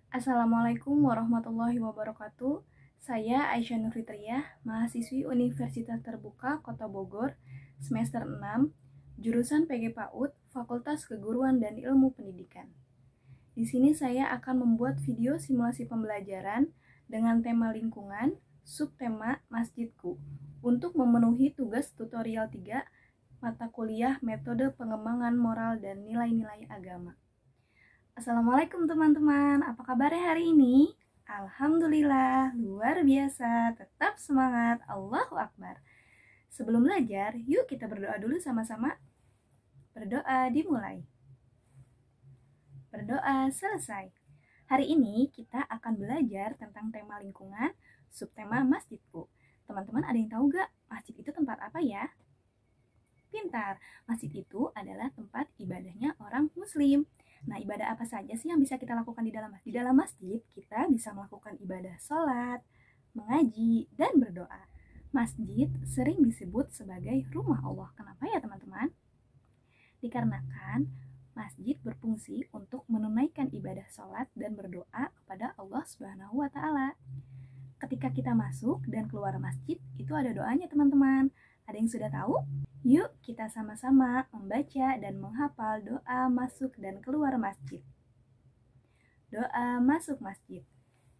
Assalamualaikum warahmatullahi wabarakatuh. Saya Aisyah Nurfitriyah, mahasiswi Universitas Terbuka Kota Bogor, semester 6, jurusan PG PAUD, Fakultas Keguruan dan Ilmu Pendidikan. Di sini saya akan membuat video simulasi pembelajaran dengan tema lingkungan, subtema masjidku, untuk memenuhi tugas tutorial 3 mata kuliah metode pengembangan moral dan nilai-nilai agama. Assalamualaikum teman-teman, apa kabarnya hari ini? Alhamdulillah, luar biasa, tetap semangat, Allahu Akbar. Sebelum belajar, yuk kita berdoa dulu sama-sama. Berdoa dimulai. Berdoa selesai. Hari ini kita akan belajar tentang tema lingkungan, subtema masjidku. Teman-teman ada yang tahu gak masjid itu tempat apa ya? Pintar, masjid itu adalah tempat ibadahnya orang muslim. Nah, ibadah apa saja sih yang bisa kita lakukan di dalam masjid? Di dalam masjid, kita bisa melakukan ibadah sholat, mengaji, dan berdoa. Masjid sering disebut sebagai rumah Allah. Kenapa ya teman-teman? Dikarenakan masjid berfungsi untuk menunaikan ibadah sholat dan berdoa kepada Allah Subhanahu wa Ta'ala. Ketika kita masuk dan keluar masjid, itu ada doanya teman-teman. Ada yang sudah tahu? Yuk kita sama-sama membaca dan menghafal doa masuk dan keluar masjid. Doa masuk masjid.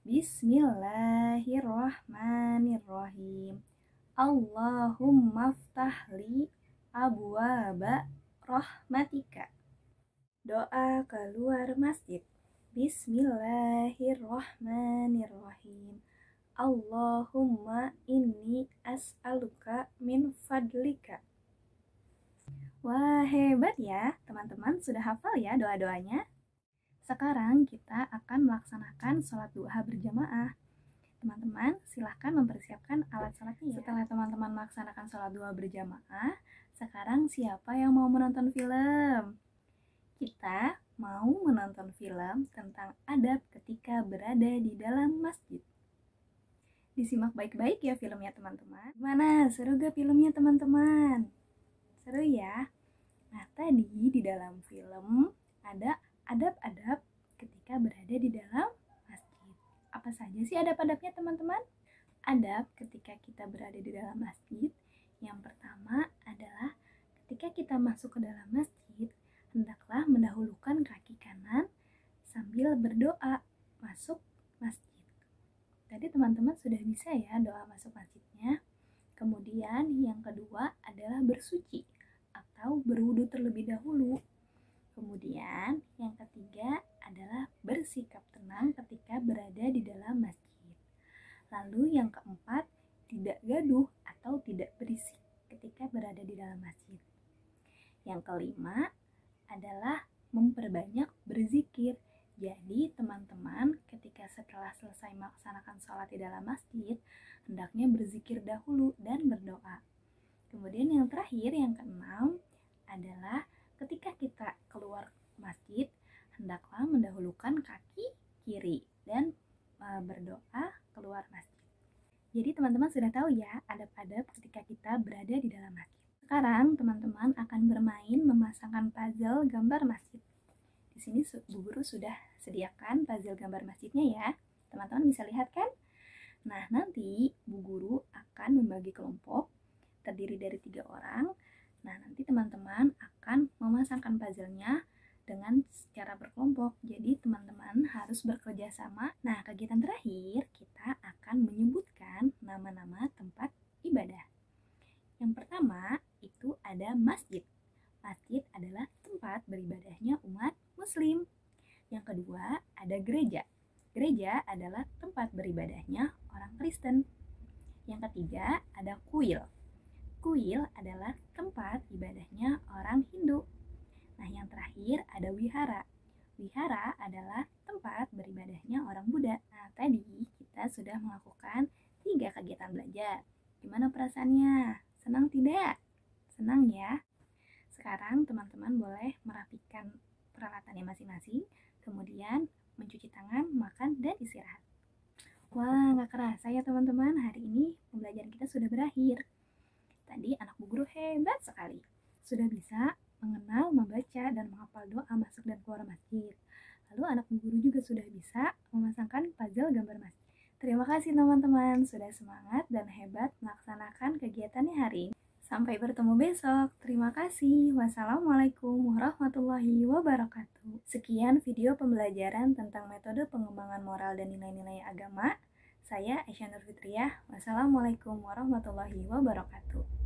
Bismillahirrahmanirrahim. Allahumma ftahli abwaba rahmatika. Doa keluar masjid. Bismillahirrahmanirrahim. Allahumma inni as'aluka min fadlika. Wah, hebat ya. Teman-teman sudah hafal ya doa-doanya? Sekarang kita akan melaksanakan sholat duha berjamaah. Teman-teman, silahkan mempersiapkan alat sholatnya ya. Setelah teman-teman melaksanakan sholat duha berjamaah, sekarang siapa yang mau menonton film? Kita mau menonton film tentang adab ketika berada di dalam masjid. Disimak baik-baik ya filmnya teman-teman. Gimana? Seru gak filmnya teman-teman? Seru ya? Nah, tadi di dalam film ada adab-adab ketika berada di dalam masjid. Apa saja sih adab-adabnya teman-teman? Adab ketika kita berada di dalam masjid, yang pertama adalah ketika kita masuk ke dalam masjid, hendaklah mendahulukan kaki kanan sambil berdoa masuk masjid. Tadi teman-teman sudah bisa ya doa masuk masjidnya. Kemudian yang kedua adalah bersuci atau berwudu terlebih dahulu. Kemudian yang ketiga adalah bersikap tenang ketika berada di dalam masjid. Lalu yang keempat, tidak gaduh atau tidak berisik ketika berada di dalam masjid. Yang kelima adalah memperbanyak berzikir. Jadi teman-teman ketika setelah selesai melaksanakan sholat di dalam masjid, hendaknya berzikir dahulu dan berdoa. Kemudian yang terakhir, yang keenam adalah ketika kita keluar masjid, hendaklah mendahulukan kaki kiri dan berdoa keluar masjid. Jadi teman-teman sudah tahu ya adab-adab ketika kita berada di dalam masjid. Sekarang teman-teman akan bermain memasangkan puzzle gambar masjid. Di sini Bu Guru sudah sediakan puzzle gambar masjidnya ya. Teman-teman bisa lihat kan? Nah, nanti Bu Guru akan membagi kelompok terdiri dari 3 orang. Nah, nanti teman-teman akan memasangkan puzzle-nya dengan secara berkelompok. Jadi teman-teman harus bekerja sama. Nah, kegiatan terakhir kita akan menyebutkan nama-nama tempat ibadah. Yang pertama itu ada masjid. Masjid adalah tempat beribadahnya umat muslim. Yang kedua ada gereja. Gereja adalah tempat beribadahnya orang Kristen. Yang ketiga ada kuil. Kuil adalah tempat ibadahnya orang Hindu. Nah, yang terakhir ada wihara. Wihara adalah tempat beribadahnya orang Buddha. Nah, tadi kita sudah melakukan 3 kegiatan belajar. Gimana perasaannya? Senang tidak? Senang ya? Sekarang teman-teman boleh merapikan peralatannya masing-masing, kemudian mencuci tangan, makan, dan istirahat. Wah, gak kerasa ya teman-teman, hari ini pembelajaran kita sudah berakhir. Tadi anak Bu Guru hebat sekali. Sudah bisa mengenal, membaca, dan menghafal doa masuk dan keluar masjid. Lalu anak Bu Guru juga sudah bisa teman-teman sudah semangat dan hebat melaksanakan kegiatannya hari ini. Sampai bertemu besok. Terima kasih. Wassalamualaikum warahmatullahi wabarakatuh. Sekian video pembelajaran tentang metode pengembangan moral dan nilai-nilai agama. Saya Aisyah Nur Fitriah. Wassalamualaikum warahmatullahi wabarakatuh.